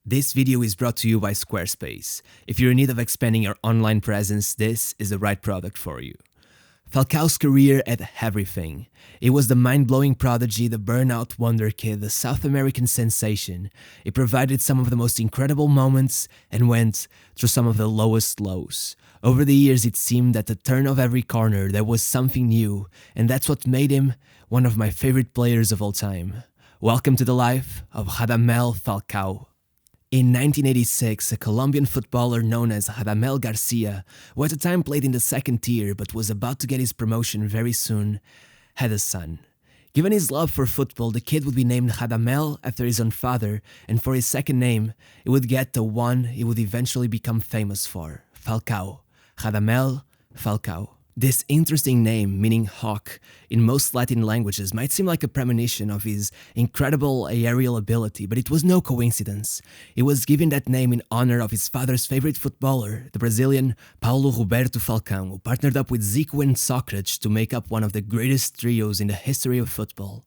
This video is brought to you by Squarespace. If you're in need of expanding your online presence, this is the right product for you. Falcao's career had everything. He was the mind-blowing prodigy, the burnout wonder kid, the South American sensation. He provided some of the most incredible moments and went through some of the lowest lows. Over the years, it seemed at the turn of every corner there was something new, and that's what made him one of my favorite players of all time. Welcome to the life of Radamel Falcao. In 1986, a Colombian footballer known as Radamel Garcia, who at the time played in the second tier but was about to get his promotion very soon, had a son. Given his love for football, the kid would be named Radamel after his own father, and for his second name, it would get the one he would eventually become famous for, Falcao. Radamel Falcao. This interesting name, meaning hawk, in most Latin languages might seem like a premonition of his incredible aerial ability, but it was no coincidence. He was given that name in honor of his father's favorite footballer, the Brazilian Paulo Roberto Falcao, who partnered up with Zico and Socrates to make up one of the greatest trios in the history of football.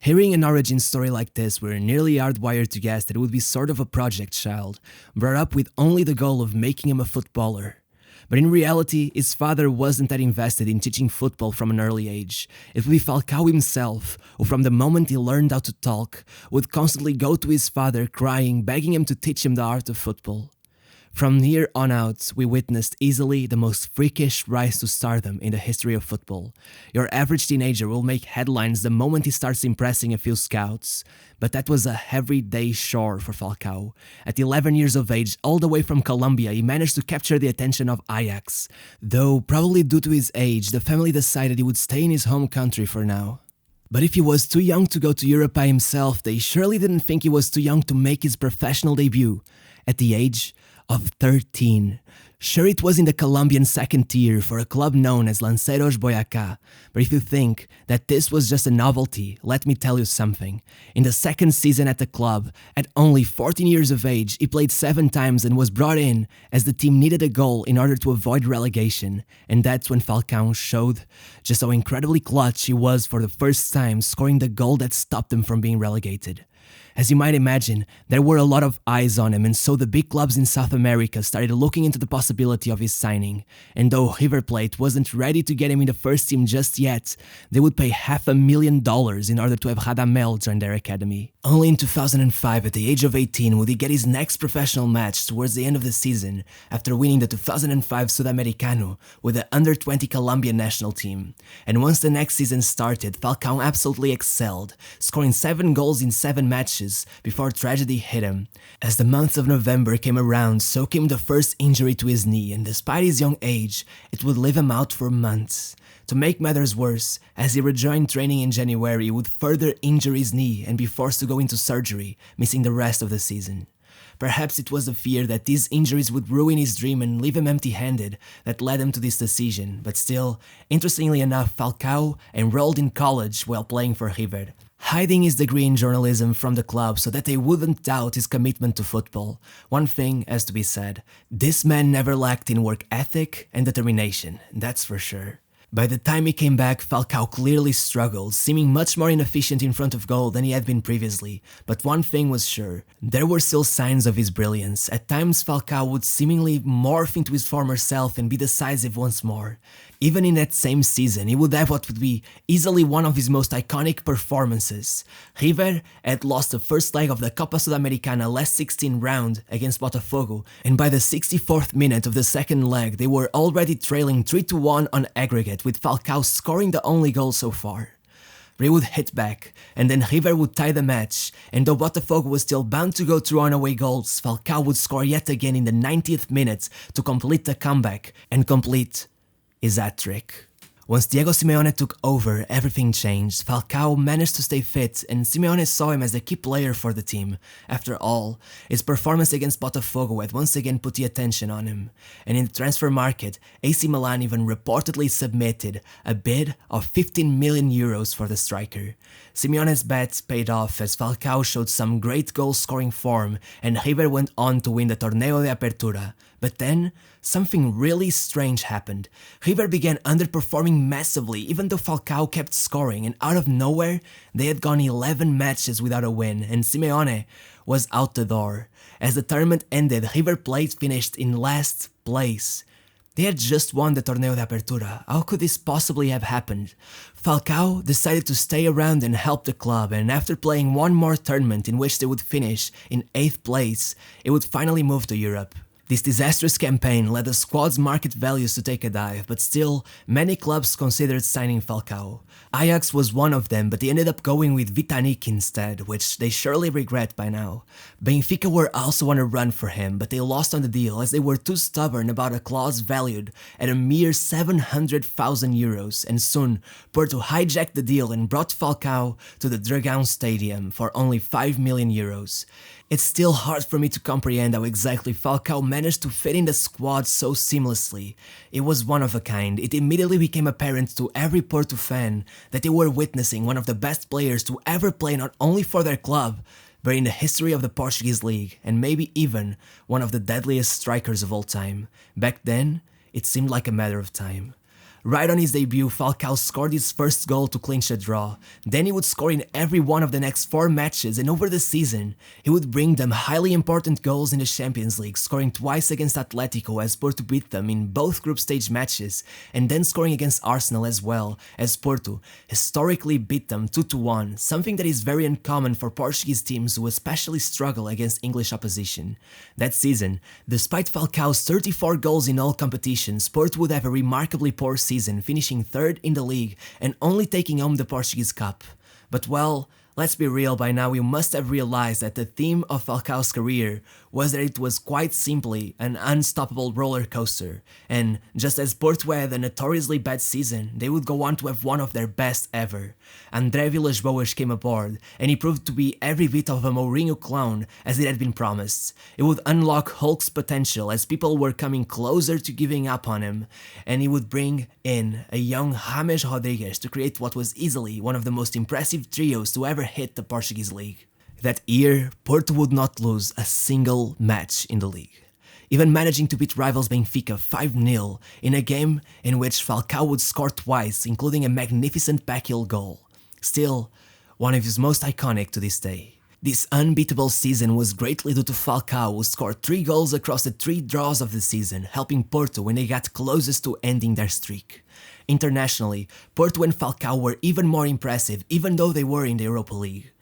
Hearing an origin story like this, we're nearly hardwired to guess that it would be sort of a project child, brought up with only the goal of making him a footballer. But in reality, his father wasn't that invested in teaching football from an early age. It would be Falcao himself, who from the moment he learned how to talk, would constantly go to his father crying, begging him to teach him the art of football. From here on out, we witnessed easily the most freakish rise to stardom in the history of football. Your average teenager will make headlines the moment he starts impressing a few scouts. But that was a everyday chore for Falcao. At 11 years of age, all the way from Colombia, he managed to capture the attention of Ajax. Though, probably due to his age, the family decided he would stay in his home country for now. But if he was too young to go to Europe by himself, they surely didn't think he was too young to make his professional debut. At the age of 13. Sure, it was in the Colombian second tier for a club known as Lanceros Boyacá, but if you think that this was just a novelty, let me tell you something. In the second season at the club, at only 14 years of age, he played 7 times and was brought in as the team needed a goal in order to avoid relegation, and that's when Falcao showed just how incredibly clutch he was for the first time, scoring the goal that stopped them from being relegated. As you might imagine, there were a lot of eyes on him, and so the big clubs in South America started looking into the possibility of his signing. And though River Plate wasn't ready to get him in the first team just yet, they would pay $500,000 in order to have Radamel join their academy. Only in 2005, at the age of 18, would he get his next professional match towards the end of the season, after winning the 2005 Sudamericano with the under-20 Colombian national team. And once the next season started, Falcao absolutely excelled, scoring 7 goals in 7 matches before tragedy hit him. As the month of November came around, so came the first injury to his knee, and despite his young age, it would leave him out for months. To make matters worse, as he rejoined training in January, he would further injure his knee and be forced to go into surgery, missing the rest of the season. Perhaps it was the fear that these injuries would ruin his dream and leave him empty-handed that led him to this decision, but still, interestingly enough, Falcao enrolled in college while playing for River, hiding his degree in journalism from the club so that they wouldn't doubt his commitment to football. One thing has to be said, this man never lacked in work ethic and determination, that's for sure. By the time he came back, Falcao clearly struggled, seeming much more inefficient in front of goal than he had been previously. But one thing was sure, there were still signs of his brilliance. At times, Falcao would seemingly morph into his former self and be decisive once more. Even in that same season, he would have what would be easily one of his most iconic performances. River had lost the first leg of the Copa Sudamericana last 16 round against Botafogo, and by the 64th minute of the second leg, they were already trailing 3-1 on aggregate, with Falcao scoring the only goal so far. They would hit back, and then River would tie the match, and though Botafogo was still bound to go through on away goals, Falcao would score yet again in the 90th minute to complete the comeback and complete his hat-trick. Once Diego Simeone took over, everything changed. Falcao managed to stay fit, and Simeone saw him as the key player for the team. After all, his performance against Botafogo had once again put the attention on him. And in the transfer market, AC Milan even reportedly submitted a bid of 15 million euros for the striker. Simeone's bet paid off as Falcao showed some great goal-scoring form, and River went on to win the Torneo de Apertura. But then, something really strange happened. River began underperforming struggling massively even though Falcao kept scoring, and out of nowhere, they had gone 11 matches without a win, and Simeone was out the door. As the tournament ended, River Plate finished in last place. They had just won the Torneo de Apertura. How could this possibly have happened? Falcao decided to stay around and help the club, and after playing one more tournament in which they would finish in 8th place, it would finally move to Europe. This disastrous campaign led the squad's market values to take a dive, but still, many clubs considered signing Falcao. Ajax was one of them, but they ended up going with Vitanik instead, which they surely regret by now. Benfica were also on a run for him, but they lost on the deal as they were too stubborn about a clause valued at a mere 700,000 euros, and soon, Porto hijacked the deal and brought Falcao to the Dragão Stadium for only 5 million euros. It's still hard for me to comprehend how exactly Falcao managed to fit in the squad so seamlessly. It was one of a kind. It immediately became apparent to every Porto fan that they were witnessing one of the best players to ever play not only for their club, but in the history of the Portuguese league, and maybe even one of the deadliest strikers of all time. Back then, it seemed like a matter of time. Right on his debut, Falcao scored his first goal to clinch a draw. Then he would score in every one of the next 4 matches, and over the season, he would bring them highly important goals in the Champions League, scoring twice against Atletico as Porto beat them in both group stage matches, and then scoring against Arsenal as well, as Porto historically beat them 2-1, something that is very uncommon for Portuguese teams who especially struggle against English opposition. That season, despite Falcao's 34 goals in all competitions, Porto would have a remarkably poor season, finishing 3rd in the league and only taking home the Portuguese Cup. But well, let's be real, by now you must have realized that the theme of Falcao's career was that it was quite simply an unstoppable roller coaster, and just as Porto had a notoriously bad season, they would go on to have one of their best ever. André Villas-Boas came aboard, and he proved to be every bit of a Mourinho clone as it had been promised. It would unlock Hulk's potential as people were coming closer to giving up on him, and he would bring in a young James Rodrigues to create what was easily one of the most impressive trios to ever hit the Portuguese league. That year, Porto would not lose a single match in the league, even managing to beat rivals Benfica 5-0 in a game in which Falcao would score twice, including a magnificent backheel goal. Still, one of his most iconic to this day. This unbeatable season was greatly due to Falcao, who scored 3 goals across the 3 draws of the season, helping Porto when they got closest to ending their streak. Internationally, Porto and Falcao were even more impressive, even though they were in the Europa League.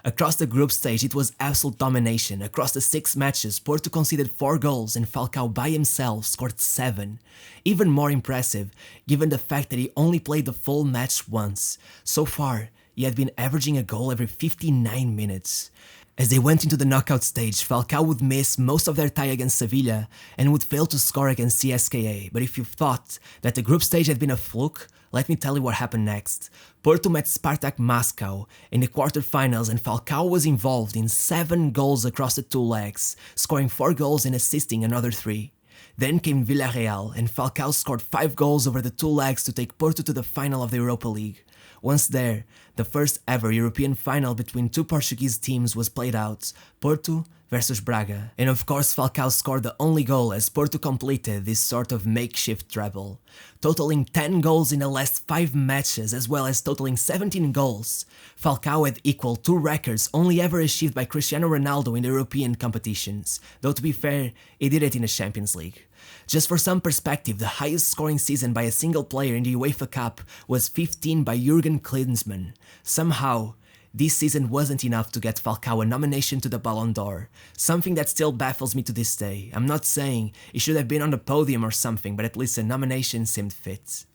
Across the group stage, it was absolute domination. Across the 6 matches, Porto conceded 4 goals and Falcao by himself scored 7. Even more impressive, given the fact that he only played the full match once. So far, he had been averaging a goal every 59 minutes. As they went into the knockout stage, Falcao would miss most of their tie against Sevilla and would fail to score against CSKA, but if you thought that the group stage had been a fluke, let me tell you what happened next. Porto met Spartak Moscow in the quarterfinals, and Falcao was involved in 7 goals across the 2 legs, scoring 4 goals and assisting another 3. Then came Villarreal, and Falcao scored 5 goals over the 2 legs to take Porto to the final of the Europa League. Once there, the first ever European final between 2 Portuguese teams was played out, Porto versus Braga. And of course Falcao scored the only goal as Porto completed this sort of makeshift treble, totaling 10 goals in the last 5 matches as well as totaling 17 goals. Falcao had equaled 2 records only ever achieved by Cristiano Ronaldo in the European competitions, though to be fair, he did it in the Champions League. Just for some perspective, the highest scoring season by a single player in the UEFA Cup was 15 by Jurgen Klinsmann. Somehow, this season wasn't enough to get Falcao a nomination to the Ballon d'Or, something that still baffles me to this day. I'm not saying he should have been on the podium or something, but at least a nomination seemed fit.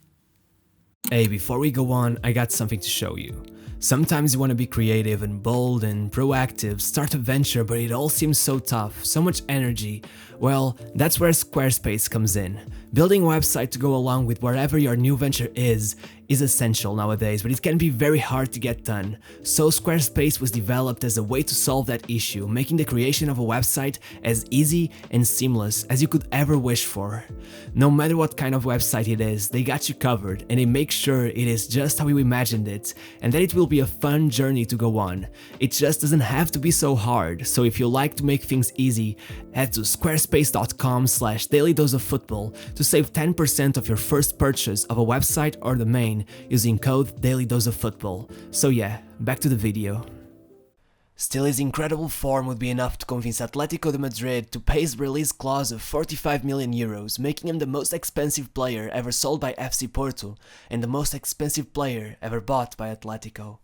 Hey, before we go on, I got something to show you. Sometimes you want to be creative and bold and proactive, start a venture, but it all seems so tough, so much energy. Well, that's where Squarespace comes in. Building a website to go along with wherever your new venture is is essential nowadays, but it can be very hard to get done. So Squarespace was developed as a way to solve that issue, making the creation of a website as easy and seamless as you could ever wish for. No matter what kind of website it is, they got you covered and they make sure it is just how you imagined it and that it will be a fun journey to go on. It just doesn't have to be so hard, so if you like to make things easy, head to squarespace.com/dailydoseoffootball to save 10% of your first purchase of a website or domain using code DailyDoseOfFootball. So yeah, back to the video. Still, his incredible form would be enough to convince Atletico de Madrid to pay his release clause of 45 million euros, making him the most expensive player ever sold by FC Porto and the most expensive player ever bought by Atletico.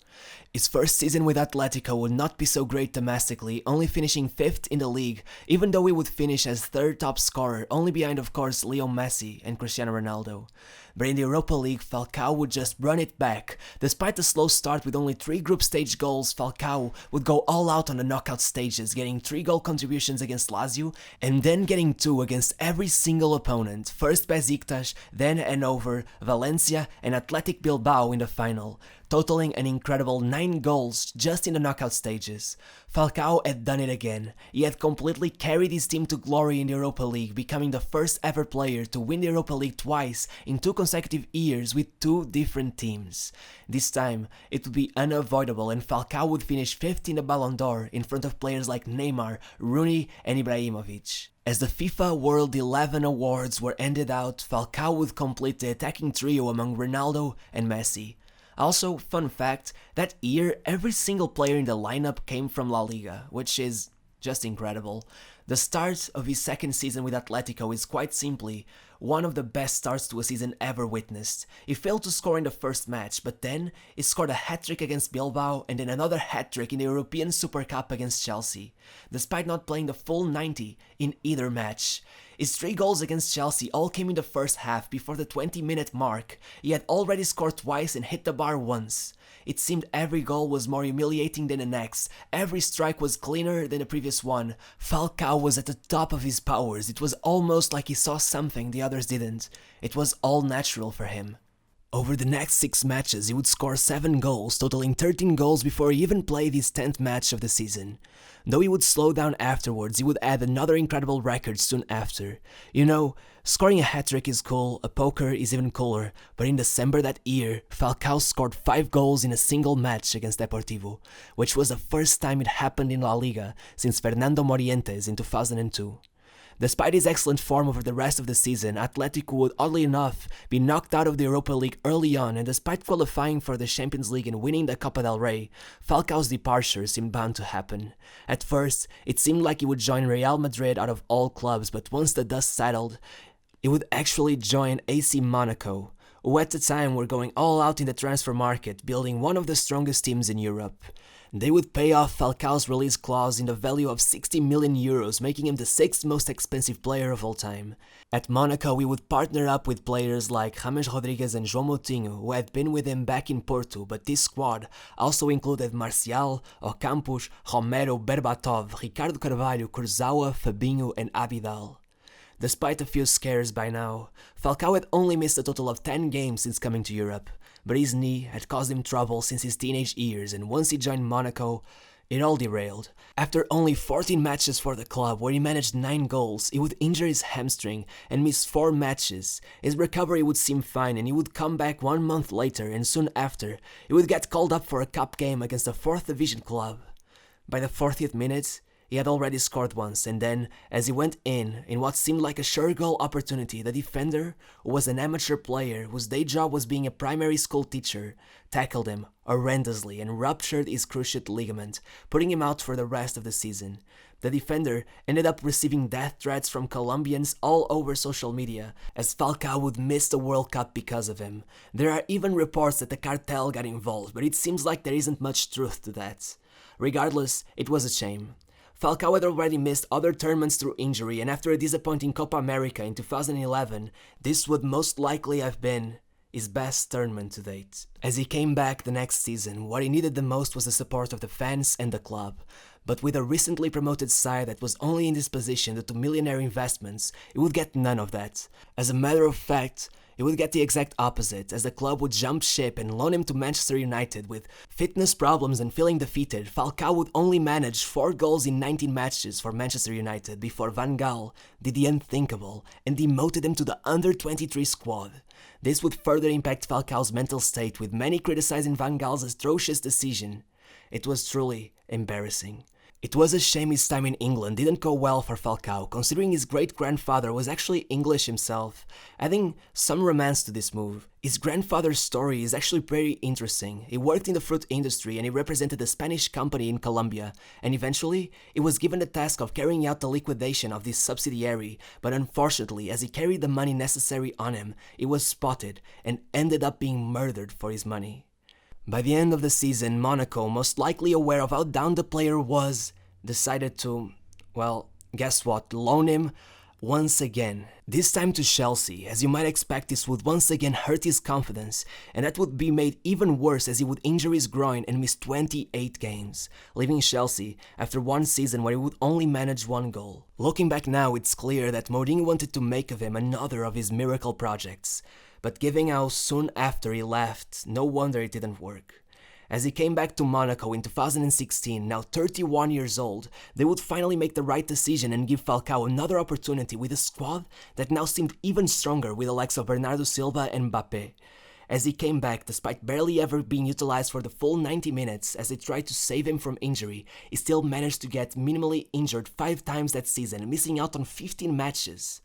His first season with Atletico would not be so great domestically, only finishing 5th in the league, even though he would finish as 3rd top scorer, only behind of course Leo Messi and Cristiano Ronaldo. But in the Europa League, Falcao would just run it back. Despite the slow start with only 3 group stage goals, Falcao would go all out on the knockout stages, getting 3 goal contributions against Lazio and then getting 2 against every single opponent, first Besiktas, then Hannover, Valencia and Athletic Bilbao in the final, totaling an incredible 9 goals just in the knockout stages. Falcao had done it again. He had completely carried his team to glory in the Europa League, becoming the first ever player to win the Europa League twice in 2 consecutive years with 2 different teams. This time, it would be unavoidable and Falcao would finish 5th in the Ballon d'Or in front of players like Neymar, Rooney and Ibrahimovic. As the FIFA World 11 awards were handed out, Falcao would complete the attacking trio among Ronaldo and Messi. Also, fun fact, that year every single player in the lineup came from La Liga, which is just incredible. The start of his second season with Atletico is quite simply one of the best starts to a season ever witnessed. He failed to score in the first match, but then he scored a hat-trick against Bilbao and then another hat-trick in the European Super Cup against Chelsea, despite not playing the full 90 in either match. His 3 goals against Chelsea all came in the first half before the 20-minute mark. He had already scored twice and hit the bar once. It seemed every goal was more humiliating than the next, every strike was cleaner than the previous one. Falcao was at the top of his powers, it was almost like he saw something the others didn't. It was all natural for him. Over the next 6 matches, he would score 7 goals, totaling 13 goals before he even played his 10th match of the season. Though he would slow down afterwards, he would add another incredible record soon after. You know, scoring a hat-trick is cool, a poker is even cooler, but in December that year, Falcao scored 5 goals in a single match against Deportivo, which was the first time it happened in La Liga since Fernando Morientes in 2002. Despite his excellent form over the rest of the season, Atletico would oddly enough be knocked out of the Europa League early on, and despite qualifying for the Champions League and winning the Copa del Rey, Falcao's departure seemed bound to happen. At first, it seemed like he would join Real Madrid out of all clubs, but once the dust settled, he would actually join AC Monaco, who at the time were going all out in the transfer market, building one of the strongest teams in Europe. They would pay off Falcao's release clause in the value of 60 million euros, making him the 6th most expensive player of all time. At Monaco, we would partner up with players like James Rodriguez and João Moutinho, who had been with him back in Porto, but this squad also included Marcial, Ocampos, Romero, Berbatov, Ricardo Carvalho, Kurzawa, Fabinho and Abidal. Despite a few scares by now, Falcao had only missed a total of 10 games since coming to Europe, but his knee had caused him trouble since his teenage years, and once he joined Monaco, it all derailed. After only 14 matches for the club, where he managed 9 goals, he would injure his hamstring and miss 4 matches. His recovery would seem fine and he would come back 1 month later, and soon after, he would get called up for a cup game against a 4th division club. By the 40th minute, he had already scored once, and then, as he went in what seemed like a sure goal opportunity, the defender, who was an amateur player whose day job was being a primary school teacher, tackled him horrendously and ruptured his cruciate ligament, putting him out for the rest of the season. The defender ended up receiving death threats from Colombians all over social media, as Falcao would miss the World Cup because of him. There are even reports that the cartel got involved, but it seems like there isn't much truth to that. Regardless, it was a shame. Falcao had already missed other tournaments through injury, and after a disappointing Copa America in 2011, this would most likely have been his best tournament to date. As he came back the next season, what he needed the most was the support of the fans and the club. But with a recently promoted side that was only in this position due to millionaire investments, it would get none of that. As a matter of fact, it would get the exact opposite, as the club would jump ship and loan him to Manchester United. With fitness problems and feeling defeated, Falcao would only manage 4 goals in 19 matches for Manchester United before Van Gaal did the unthinkable and demoted him to the under-23 squad. This would further impact Falcao's mental state, with many criticizing Van Gaal's atrocious decision. It was truly embarrassing. It was a shame his time in England didn't go well for Falcao, considering his great-grandfather was actually English himself, adding some romance to this move. His grandfather's story is actually pretty interesting. He worked in the fruit industry and he represented a Spanish company in Colombia, and eventually he was given the task of carrying out the liquidation of this subsidiary, but unfortunately, as he carried the money necessary on him, he was spotted and ended up being murdered for his money. By the end of the season, Monaco, most likely aware of how down the player was, decided to, well, guess what, loan him once again. This time to Chelsea. As you might expect, this would once again hurt his confidence, and that would be made even worse as he would injure his groin and miss 28 games, leaving Chelsea after one season where he would only manage 1 goal. Looking back now, it's clear that Mourinho wanted to make of him another of his miracle projects. But given how soon after he left, no wonder it didn't work. As he came back to Monaco in 2016, now 31 years old, they would finally make the right decision and give Falcao another opportunity with a squad that now seemed even stronger with the likes of Bernardo Silva and Mbappé. As he came back, despite barely ever being utilized for the full 90 minutes as they tried to save him from injury, he still managed to get minimally injured 5 times that season, missing out on 15 matches.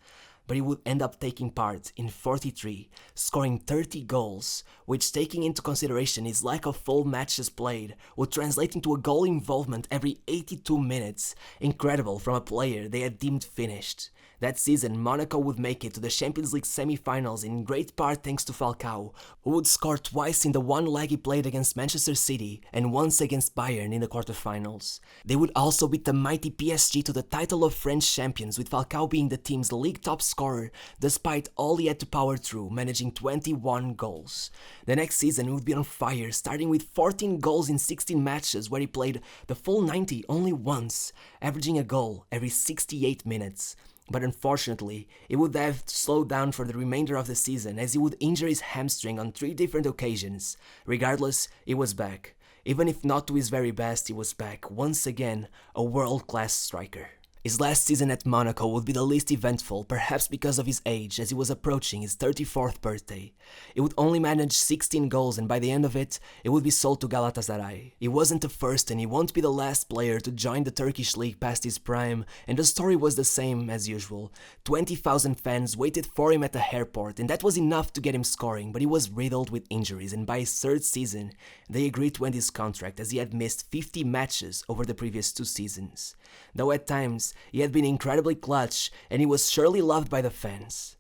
But he would end up taking part in 43, scoring 30 goals, which, taking into consideration his lack of full matches played, would translate into a goal involvement every 82 minutes, incredible from a player they had deemed finished. That season, Monaco would make it to the Champions League semi-finals in great part thanks to Falcao, who would score twice in the one leg he played against Manchester City and once against Bayern in the quarterfinals. They would also beat the mighty PSG to the title of French champions, with Falcao being the team's league top scorer despite all he had to power through, managing 21 goals. The next season he would be on fire, starting with 14 goals in 16 matches where he played the full 90 only once, averaging a goal every 68 minutes. But unfortunately, he would have to slow down for the remainder of the season as he would injure his hamstring on 3 different occasions. Regardless, he was back. Even if not to his very best, he was back, once again, a world-class striker. His last season at Monaco would be the least eventful, perhaps because of his age, as he was approaching his 34th birthday. He would only manage 16 goals, and by the end of it, he would be sold to Galatasaray. He wasn't the first and he won't be the last player to join the Turkish league past his prime, and the story was the same as usual. 20,000 fans waited for him at the airport, and that was enough to get him scoring, but he was riddled with injuries, and by his 3rd season, they agreed to end his contract as he had missed 50 matches over the previous 2 seasons. Though at times, he had been incredibly clutch, and he was surely loved by the fans.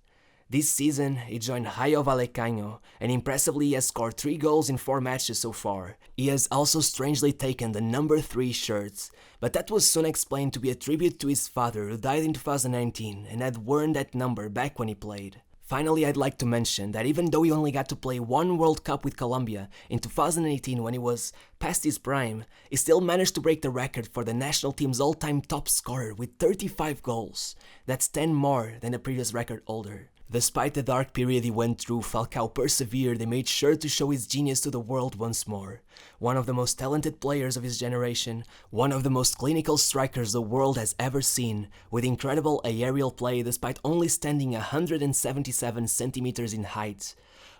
This season, he joined Rayo Vallecano, and impressively he has scored 3 goals in 4 matches so far. He has also strangely taken the number 3 shirt, but that was soon explained to be a tribute to his father, who died in 2019 and had worn that number back when he played. Finally, I'd like to mention that even though he only got to play 1 World Cup with Colombia in 2018 when he was past his prime, he still managed to break the record for the national team's all-time top scorer with 35 goals. That's 10 more than the previous record holder. Despite the dark period he went through, Falcao persevered and made sure to show his genius to the world once more. One of the most talented players of his generation, one of the most clinical strikers the world has ever seen, with incredible aerial play despite only standing 177 centimeters in height.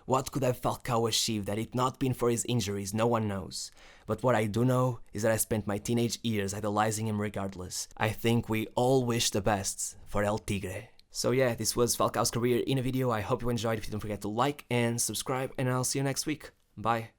What could have Falcao achieved had it not been for his injuries, no one knows. But what I do know is that I spent my teenage years idolizing him regardless. I think we all wish the best for El Tigre. So yeah, this was Falcao's career in a video. I hope you enjoyed. If you don't forget to like and subscribe, and I'll see you next week. Bye.